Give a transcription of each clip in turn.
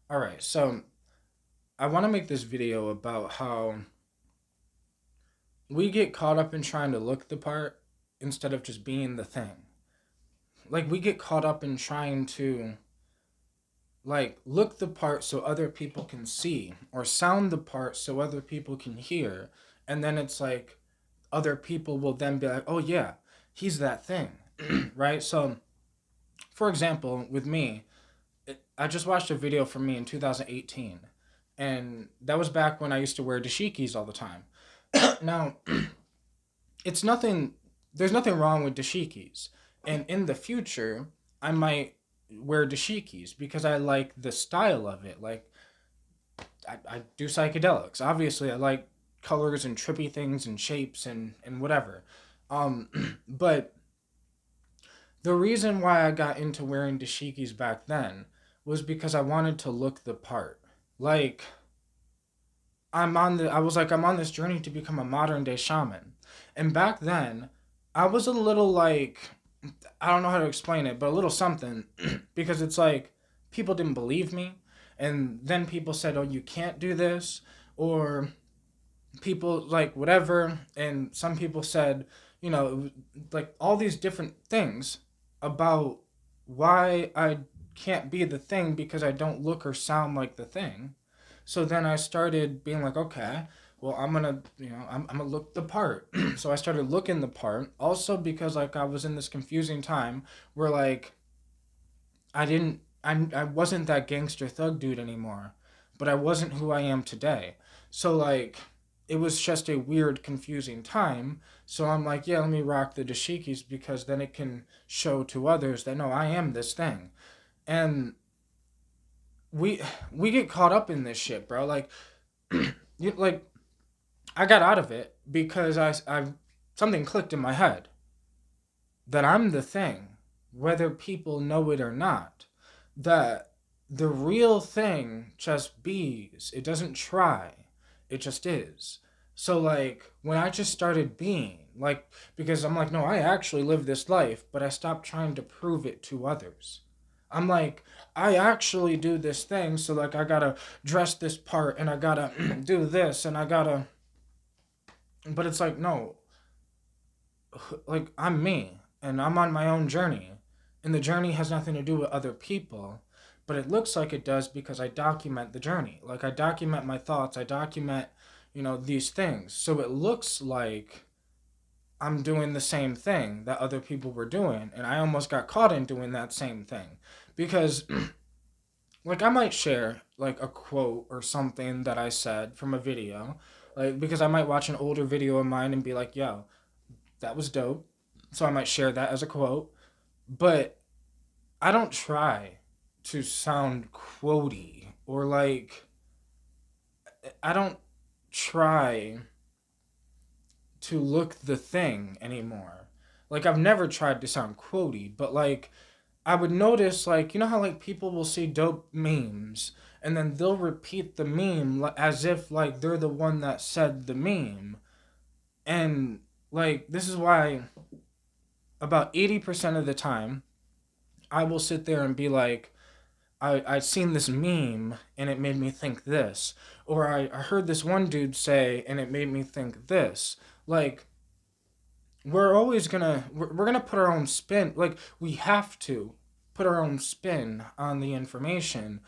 All right, so I want to make this video about how we get caught up in trying to look the part instead of just being the thing. Like, we get caught up in trying to, like, look the part so other people can see, or sound the part so other people can hear. And then it's like, other people will then be like, oh, yeah, he's that thing, right? So, for example, with me, I just watched a video from me in 2018, and that was back when I used to wear dashikis all the time. Now, it's nothing. There's nothing wrong with dashikis, and in the future, I might wear dashikis because I like the style of it. Like I do psychedelics. Obviously, I like colors and trippy things and shapes and whatever. But the reason why I got into wearing dashikis back then was because I wanted to look the part. Like I'm on this journey to become a modern day shaman. And back then, I was a little like I don't know how to explain it, but a little something because it's like people didn't believe me, and then people said, "Oh, you can't do this," or people like whatever, and some people said, you know, like all these different things about why I can't be the thing because I don't look or sound like the thing. So then I started being like, okay, well, I'm gonna look the part. So I started looking the part. Also because like I was in this confusing time where like I wasn't that gangster thug dude anymore, but I wasn't who I am today. So like it was just a weird confusing time. So I'm like, yeah, let me rock the dashikis because then it can show to others that no, I am this thing. And we we get caught up in this shit, bro. Like like I got out of it because I something clicked in my head that I'm the thing, whether people know it or not. That the real thing just bees. It doesn't try. It just is. So like when I just started being, like because I'm like, no, I actually live this life, but I stopped trying to prove it to others. I'm like, I actually do this thing, so like I gotta dress this part and I gotta do this and I gotta but it's like no, like I'm me and I'm on my own journey. And the journey has nothing to do with other people, but it looks like it does because I document the journey. Like I document my thoughts, I document, these things. So it looks like I'm doing the same thing that other people were doing, and I almost got caught in doing that same thing. Because like I might share like a quote or something that I said from a video, like because I might watch an older video of mine and be like, "Yo, that was dope." So I might share that as a quote, but I don't try to sound quotey or like I don't try to look the thing anymore. Like I've never tried to sound quotey, but like I would notice like you know how like people will see dope memes and then they'll repeat the meme as if like they're the one that said the meme. And like this is why about 80% of the time I will sit there and be like I seen this meme and it made me think this. Or I heard this one dude say and it made me think this. Like, we're gonna put our own spin. Like, we have to put our own spin on the information.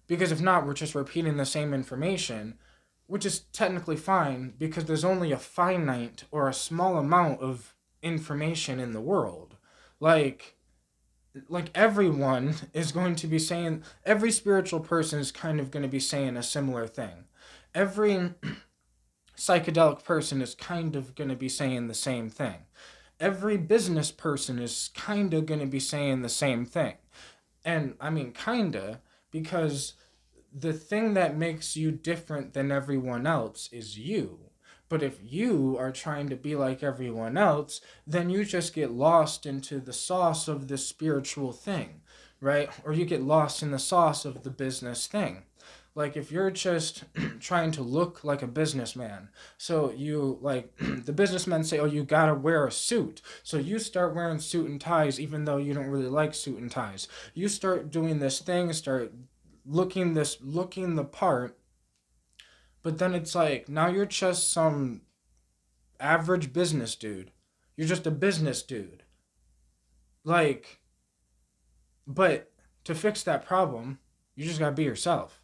Because if not, we're just repeating the same information. Which is technically fine because there's only a finite or a small amount of information in the world. Like, everyone is going to be saying every spiritual person is kind of going to be saying a similar thing. Every psychedelic person is kind of going to be saying the same thing. Every business person is kind of going to be saying the same thing. And I mean kinda because the thing that makes you different than everyone else is you. But if you are trying to be like everyone else, then you just get lost into the sauce of the spiritual thing, right? Or you get lost in the sauce of the business thing. Like if you're just trying to look like a businessman, so you like the businessmen say, "Oh, you gotta wear a suit." So you start wearing suit and ties, even though you don't really like suit and ties. You start doing this thing, start looking the part, but then it's like now you're just some average business dude. You're just a business dude. Like, but to fix that problem, you just gotta be yourself.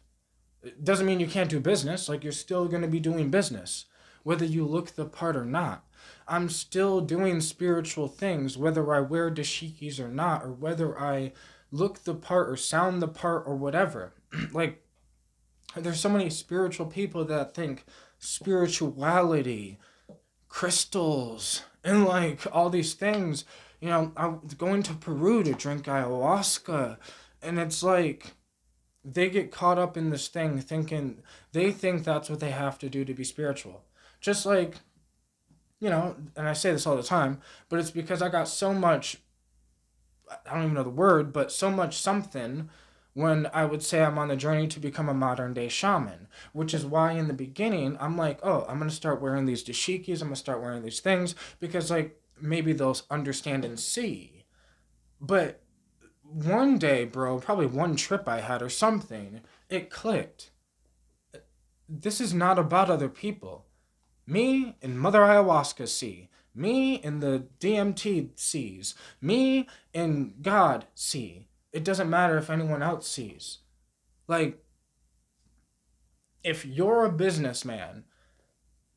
It doesn't mean you can't do business. Like, you're still gonna be doing business, whether you look the part or not. I'm still doing spiritual things, whether I wear dashikis or not, or whether I look the part or sound the part or whatever. Like, there's so many spiritual people that think spirituality, crystals, and like all these things. You know, I'm going to Peru to drink ayahuasca, and it's like they get caught up in this thing thinking they think that's what they have to do to be spiritual. Just like, you know, and I say this all the time, but it's because I got so much, I don't even know the word, but so much something when I would say I'm on the journey to become a modern day shaman, which is why in the beginning I'm like, oh, I'm going to start wearing these dashikis, I'm going to start wearing these things because like maybe they'll understand and see. But one day, bro, probably one trip I had or something, it clicked. This is not about other people. Me and Mother Ayahuasca see. Me and the DMT sees. Me and God see. It doesn't matter if anyone else sees. Like, if you're a businessman,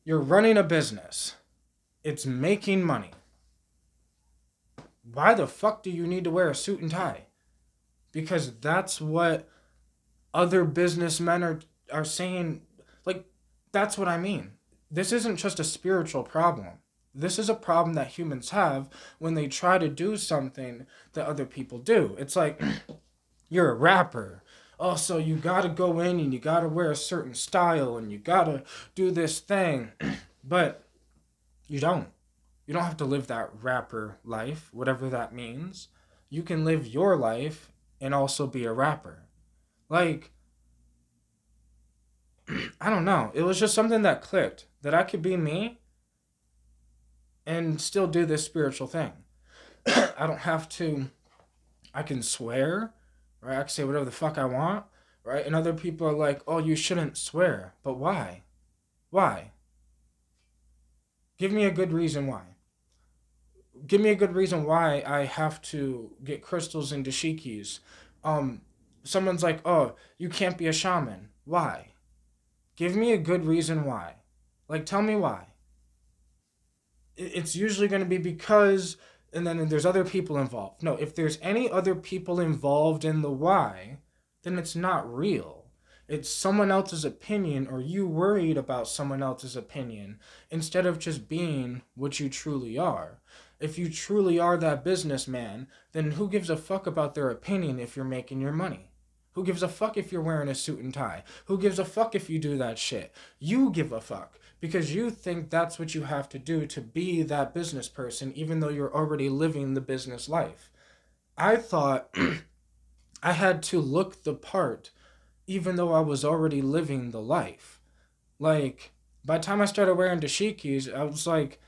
you're running a business, it's making money. Why the fuck do you need to wear a suit and tie? Because that's what other businessmen are saying. Like, that's what I mean. This isn't just a spiritual problem. This is a problem that humans have when they try to do something that other people do. It's like, you're a rapper. Oh, so you gotta go in and you gotta wear a certain style and you gotta do this thing. But you don't. You don't have to live that rapper life, whatever that means. You can live your life and also be a rapper. Like, I don't know. It was just something that clicked that I could be me and still do this spiritual thing. I don't have to, I can swear, right? I can say whatever the fuck I want, right? And other people are like, oh, you shouldn't swear. But why? Why? Give me a good reason why. Give me a good reason why I have to get crystals and dashikis. Um, Someone's like, oh, you can't be a shaman. Why? Give me a good reason why. Like, tell me why. It's usually going to be because, and then there's other people involved. No, if there's any other people involved in the why, then it's not real. It's someone else's opinion, or you worried about someone else's opinion instead of just being what you truly are. If you truly are that businessman, then who gives a fuck about their opinion if you're making your money? Who gives a fuck if you're wearing a suit and tie? Who gives a fuck if you do that shit? You give a fuck because you think that's what you have to do to be that business person, even though you're already living the business life. I thought I had to look the part, even though I was already living the life. Like, by the time I started wearing dashikis, I was like,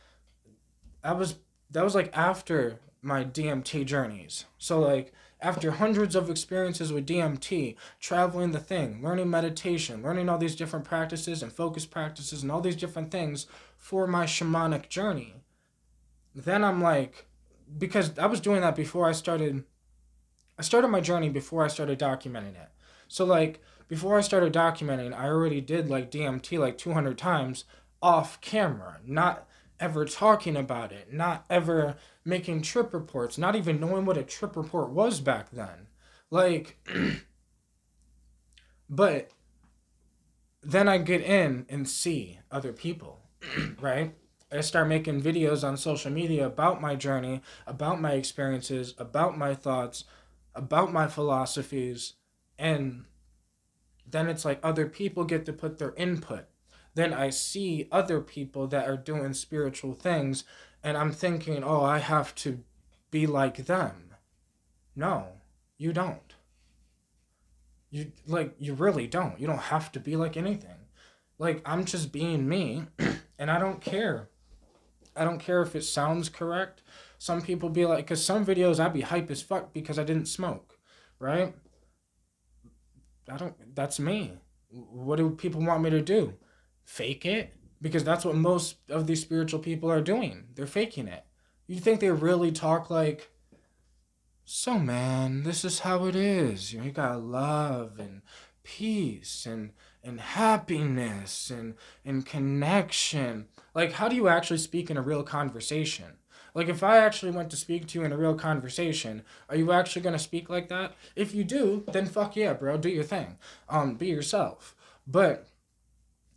I was that was like after my DMT journeys. So like after hundreds of experiences with DMT, traveling the thing, learning meditation, learning all these different practices and focus practices and all these different things for my shamanic journey. Then I'm like, because I was doing that before I started my journey before I started documenting it. So like before I started documenting, I already did like DMT like 200 times off camera, not ever talking about it, not ever making trip reports, not even knowing what a trip report was back then. Like, but then I get in and see other people, right? I start making videos on social media about my journey, about my experiences, about my thoughts, about my philosophies, and then it's like other people get to put their input. Then I see other people that are doing spiritual things, and I'm thinking, oh, I have to be like them. No, you don't. You really don't. You don't have to be like anything. Like, I'm just being me, and I don't care. I don't care if it sounds correct. Some people be like, because some videos I'd be hype as fuck because I didn't smoke, right? That's me. What do people want me to do? Fake it? Because that's what most of these spiritual people are doing. They're faking it. You think they really talk like, so man, this is how it is. You got love and peace and happiness and connection. Like, how do you actually speak in a real conversation? Like, if I actually went to speak to you in a real conversation, are you actually gonna speak like that? If you do, then fuck yeah, bro, do your thing. Be yourself. But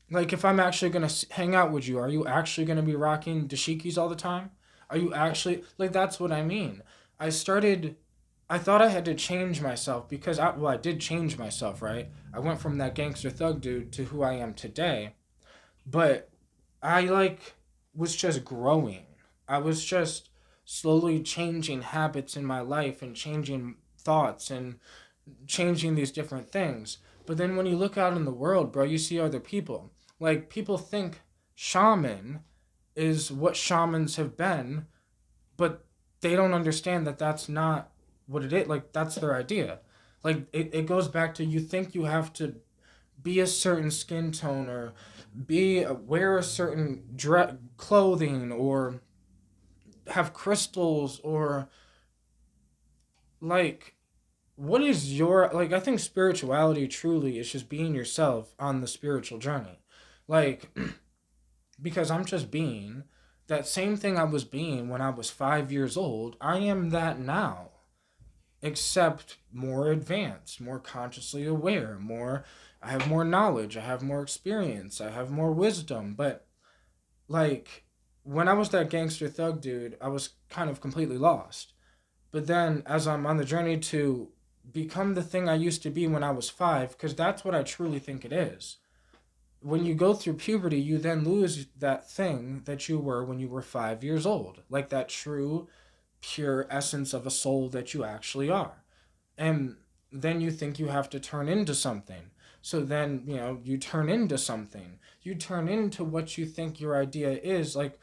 like, if I'm actually gonna hang out with you, are you actually gonna be rocking dashikis all the time? Are you actually like? That's what I mean. I started. I thought I had to change myself because I did change myself, right? I went from that gangster thug dude to who I am today, but I like was just growing. I was just slowly changing habits in my life and changing thoughts and changing these different things. But then when you look out in the world, bro, you see other people. Like, people think shaman is what shamans have been, but they don't understand that that's not what it is. Like, that's their idea. Like, it goes back to, you think you have to be a certain skin tone or wear a certain clothing or have crystals or like, what is your, like, I think spirituality truly is just being yourself on the spiritual journey. Like, because I'm just being that same thing I was being when I was 5 years old. I am that now, except more advanced, more consciously aware, more. I have more knowledge, I have more experience, I have more wisdom. But like, when I was that gangster thug dude, I was kind of completely lost. But then, as I'm on the journey to become the thing I used to be when I was 5, because that's what I truly think it is. When you go through puberty, you then lose that thing that you were when you were 5 years old, like that true, pure essence of a soul that you actually are. And then you think you have to turn into something. So then, you turn into something. You turn into what you think your idea is. Like,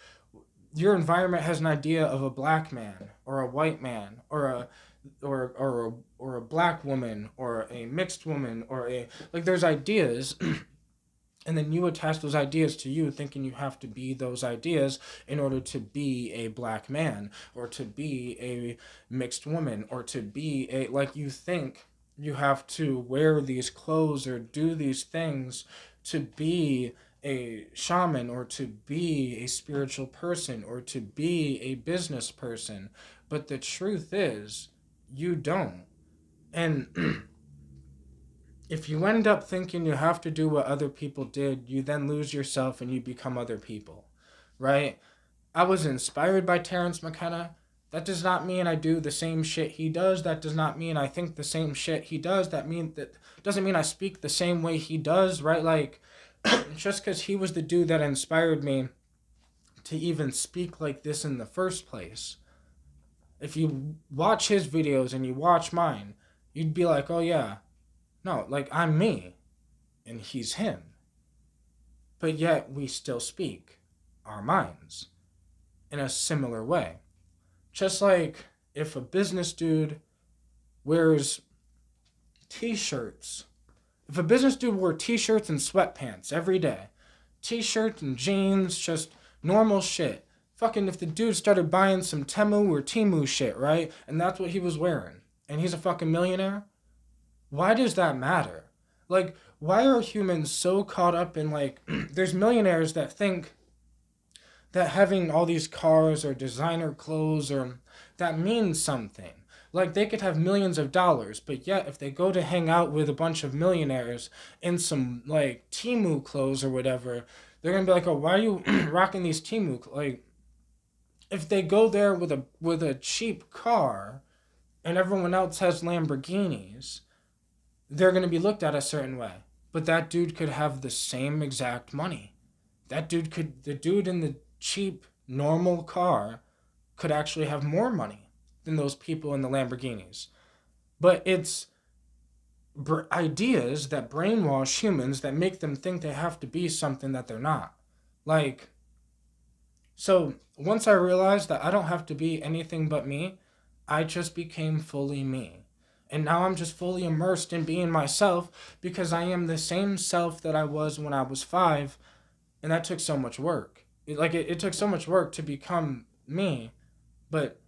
your environment has an idea of a black man or a white man or a black woman or a mixed woman or a, like, there's ideas, and then you attach those ideas to you, thinking you have to be those ideas in order to be a black man or to be a mixed woman or to be a, like, you think you have to wear these clothes or do these things to be a shaman or to be a spiritual person or to be a business person. But the truth is, you don't. And if you end up thinking you have to do what other people did, you then lose yourself and you become other people, right? I was inspired by Terrence McKenna. That does not mean I do the same shit he does. That does not mean I think the same shit he does. That doesn't mean I speak the same way he does, right? Like, just because he was the dude that inspired me to even speak like this in the first place. If you watch his videos and you watch mine, you'd be like, oh yeah, no, like, I'm me and he's him. But yet we still speak our minds in a similar way. Just like if a business dude wears t-shirts, if a business dude wore t-shirts and sweatpants every day, t-shirts and jeans, just normal shit. Fucking if the dude started buying some Temu or Timu shit, right? And that's what he was wearing. And he's a fucking millionaire. Why does that matter? Like, why are humans so caught up in, like, there's millionaires that think that having all these cars or designer clothes or that means something. Like, they could have millions of dollars, but yet if they go to hang out with a bunch of millionaires in some, like, Timu clothes or whatever, they're gonna be like, oh, why are you rocking these Timu like, if they go there with a cheap car and everyone else has Lamborghinis, they're going to be looked at a certain way. But that dude could have the same exact money. The dude in the cheap, normal car could actually have more money than those people in the Lamborghinis. But it's ideas that brainwash humans that make them think they have to be something that they're not. Like, so once I realized that I don't have to be anything but me, I just became fully me. And now I'm just fully immersed in being myself because I am the same self that I was when I was 5. And that took so much work. It took so much work to become me. But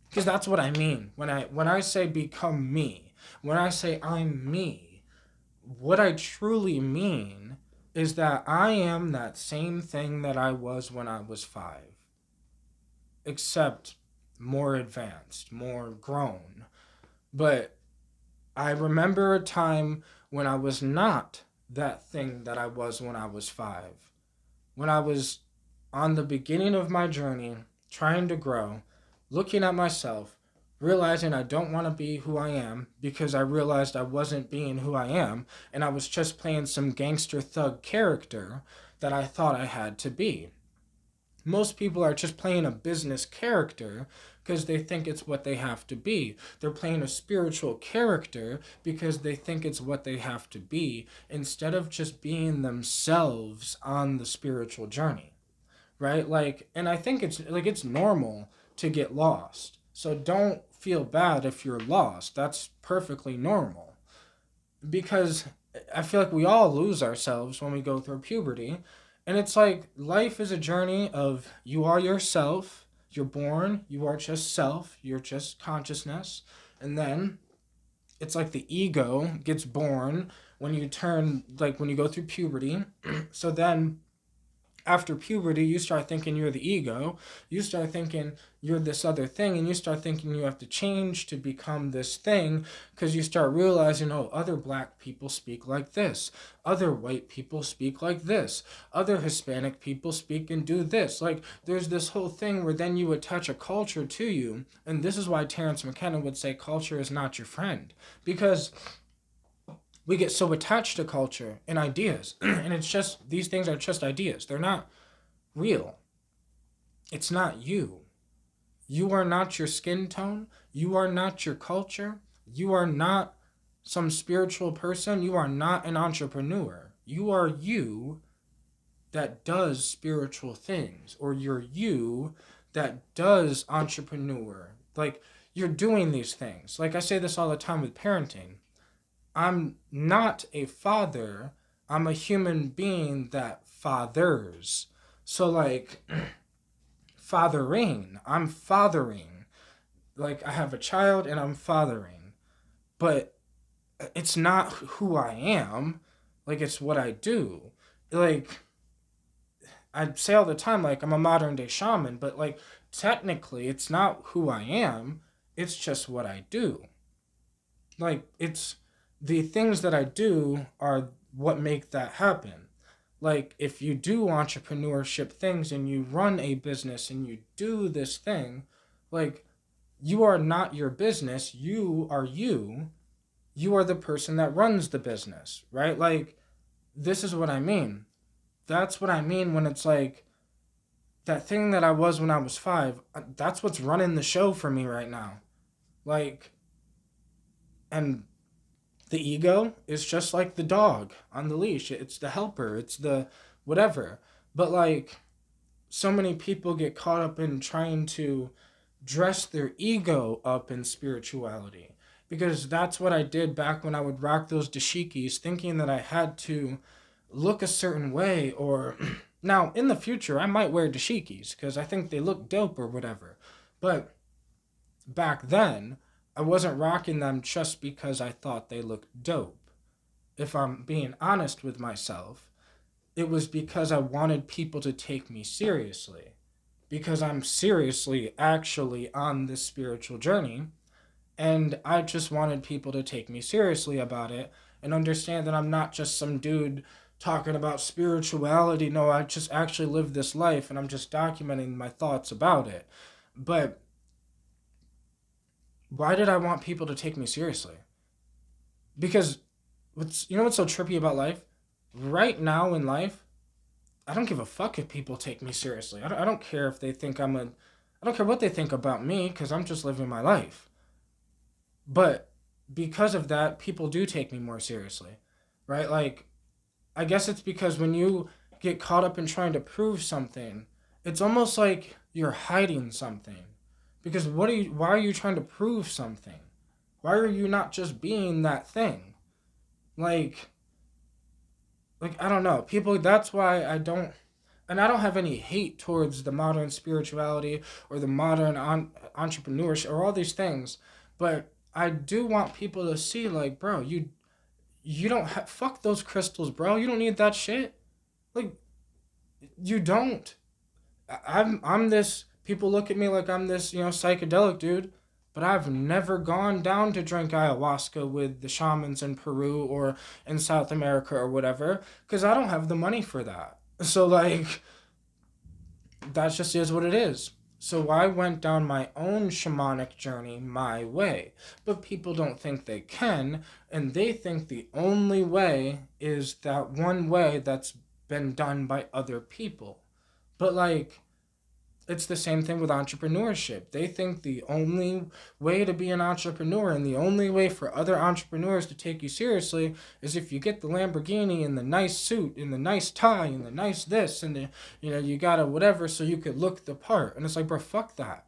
because that's what I mean when I say become me, when I say I'm me, what I truly mean is that I am that same thing that I was when I was 5, except more advanced, more grown. But I remember a time when I was not that thing that I was when I was 5. When I was on the beginning of my journey, trying to grow, looking at myself, realizing I don't want to be who I am because I realized I wasn't being who I am and I was just playing some gangster thug character that I thought I had to be. Most people are just playing a business character because they think it's what they have to be. They're playing a spiritual character because they think it's what they have to be instead of just being themselves on the spiritual journey, right? And I think it's normal to get lost. So don't feel bad if you're lost. That's perfectly normal because I feel like we all lose ourselves when we go through puberty. And it's like life is a journey of you are yourself, you're born, you are just self, you're just consciousness. And then it's like the ego gets born when you turn, like when you go through puberty. So then after puberty, you start thinking you're the ego. You start thinking you're this other thing, and you start thinking you have to change to become this thing because you start realizing, oh, other black people speak like this. Other white people speak like this. Other Hispanic people speak and do this. Like, there's this whole thing where then you attach a culture to you. And this is why Terrence McKenna would say culture is not your friend. Because we get so attached to culture and ideas and it's just these things are just ideas, they're not real. It's not you. You are not your skin tone, you are not your culture, you are not some spiritual person, you are not an entrepreneur. You are you that does spiritual things, or you're you that does entrepreneur. Like, you're doing these things. Like I say this all the time with parenting. I'm not a father. I'm a human being that fathers. So, like, fathering. I'm fathering. Like, I have a child and I'm fathering. But it's not who I am. Like, it's what I do. Like, I say all the time, like, I'm a modern day shaman, but, like, technically, it's not who I am. It's just what I do. Like, it's the things that I do are what make that happen. Like, if you do entrepreneurship things and you run a business and you do this thing, like, you are not your business. You are you. You are the person that runs the business, right? Like, this is what I mean. That's what I mean when it's like that thing that I was when I was 5. That's what's running the show for me right now. Like, and the ego is just like the dog on the leash. It's the helper. It's the whatever. But like, so many people get caught up in trying to dress their ego up in spirituality. Because that's what I did back when I would rock those dashikis, thinking that I had to look a certain way. Or now in the future, I might wear dashikis because I think they look dope or whatever. But back then, I wasn't rocking them just because I thought they looked dope. If I'm being honest with myself, it was because I wanted people to take me seriously. Because I'm seriously actually on this spiritual journey, and I just wanted people to take me seriously about it and understand that I'm not just some dude talking about spirituality. No, I just actually live this life and I'm just documenting my thoughts about it. But why did I want people to take me seriously? Because what's so trippy about life? Right now in life, I don't give a fuck if people take me seriously. I don't care if they think I don't care what they think about me because I'm just living my life. But because of that, people do take me more seriously, right? Like, I guess it's because when you get caught up in trying to prove something, it's almost like you're hiding something. Because why are you trying to prove something? Why are you not just being that thing? Like, I don't know. People, that's why I don't, and I don't have any hate towards the modern spirituality or the modern entrepreneurship or all these things, but I do want people to see, like, bro, you don't fuck those crystals, bro. You don't need that shit. Like, you don't. I'm this. People look at me like I'm this, psychedelic dude. But I've never gone down to drink ayahuasca with the shamans in Peru or in South America or whatever, because I don't have the money for that. So, like, that just is what it is. So I went down my own shamanic journey my way. But people don't think they can, and they think the only way is that one way that's been done by other people. But, like, it's the same thing with entrepreneurship. They think the only way to be an entrepreneur and the only way for other entrepreneurs to take you seriously is if you get the Lamborghini and the nice suit and the nice tie and the nice this and the, you gotta whatever so you could look the part. And it's like, bro, fuck that.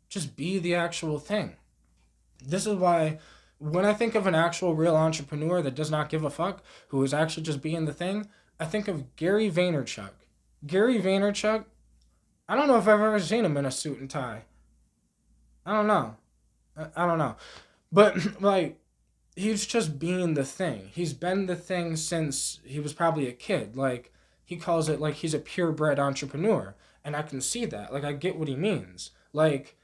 Just be the actual thing. This is why when I think of an actual real entrepreneur that does not give a fuck, who is actually just being the thing, I think of Gary Vaynerchuk. Gary Vaynerchuk, I don't know if I've ever seen him in a suit and tie. I don't know. I don't know. But, like, he's just being the thing. He's been the thing since he was probably a kid. Like, he calls it, like, he's a purebred entrepreneur. And I can see that. Like, I get what he means. Like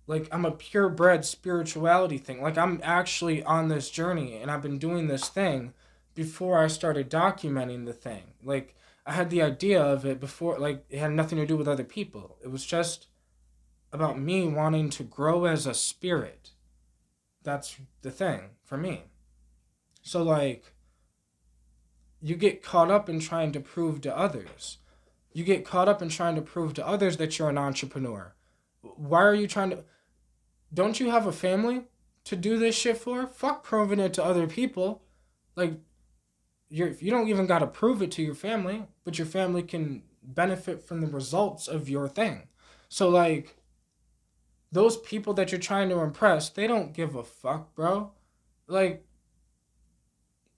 I'm a purebred spirituality thing. Like, I'm actually on this journey and I've been doing this thing before I started documenting the thing. Like, I had the idea of it before, like, it had nothing to do with other people. It was just about me wanting to grow as a spirit. That's the thing for me. So, like, you get caught up in trying to prove to others. You get caught up in trying to prove to others that you're an entrepreneur. Why are you trying to. Don't you have a family to do this shit for? Fuck proving it to other people. Like, you don't even got to prove it to your family, but your family can benefit from the results of your thing. So, like, those people that you're trying to impress, they don't give a fuck, bro. Like,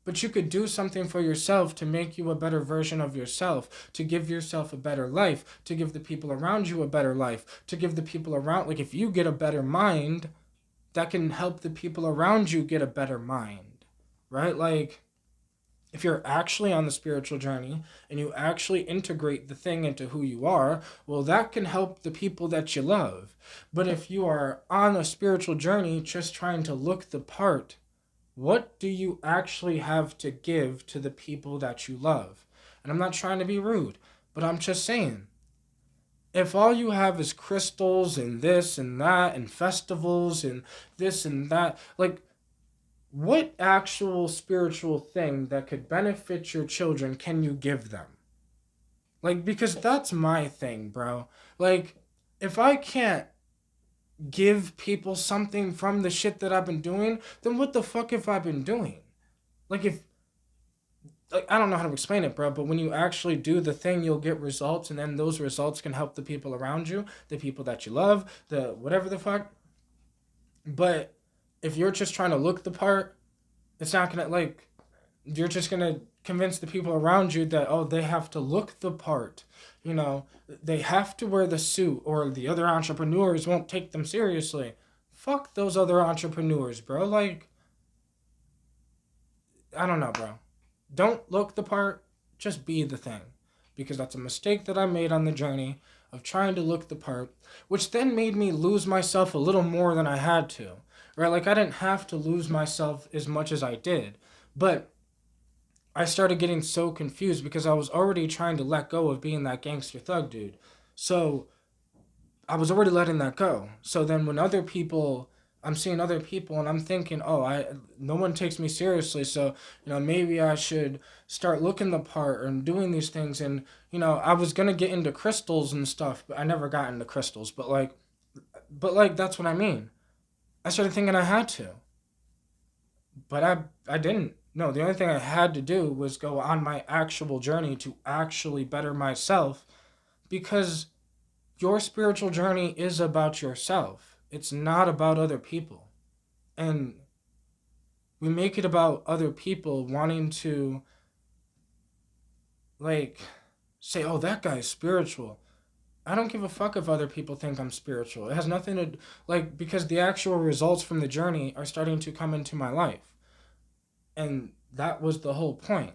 but you could do something for yourself to make you a better version of yourself, to give yourself a better life, to give the people around you a better life, to give the people around, like, if you get a better mind, that can help the people around you get a better mind, right? Like, if you're actually on the spiritual journey and you actually integrate the thing into who you are, well, that can help the people that you love. But if you are on a spiritual journey just trying to look the part, what do you actually have to give to the people that you love? And I'm not trying to be rude, but I'm just saying, if all you have is crystals and this and that and festivals and this and that, like, what actual spiritual thing that could benefit your children can you give them? Like, because that's my thing, bro. Like, if I can't give people something from the shit that I've been doing, then what the fuck have I been doing? Like, if, like, I don't know how to explain it, bro, but when you actually do the thing, you'll get results, and then those results can help the people around you, the people that you love, the whatever the fuck. But if you're just trying to look the part, it's not gonna, like, you're just gonna convince the people around you that, oh, they have to look the part, they have to wear the suit or the other entrepreneurs won't take them seriously. Fuck those other entrepreneurs, bro. Like, I don't know, bro. Don't look the part, just be the thing. Because that's a mistake that I made on the journey of trying to look the part, which then made me lose myself a little more than I had to. Right? Like, I didn't have to lose myself as much as I did. But I started getting so confused because I was already trying to let go of being that gangster thug dude. So I was already letting that go. So then when I'm seeing other people and I'm thinking, oh, no one takes me seriously, so maybe I should start looking the part and doing these things. And I was gonna get into crystals and stuff, but I never got into crystals. But like that's what I mean. I started thinking I had to, but I didn't. No, the only thing I had to do was go on my actual journey to actually better myself, because your spiritual journey is about yourself. It's not about other people. And We make it about other people wanting to, like, say, oh, that guy's spiritual. I don't give a fuck if other people think I'm spiritual. It has nothing to, like, because the actual results from the journey are starting to come into my life. And that was the whole point.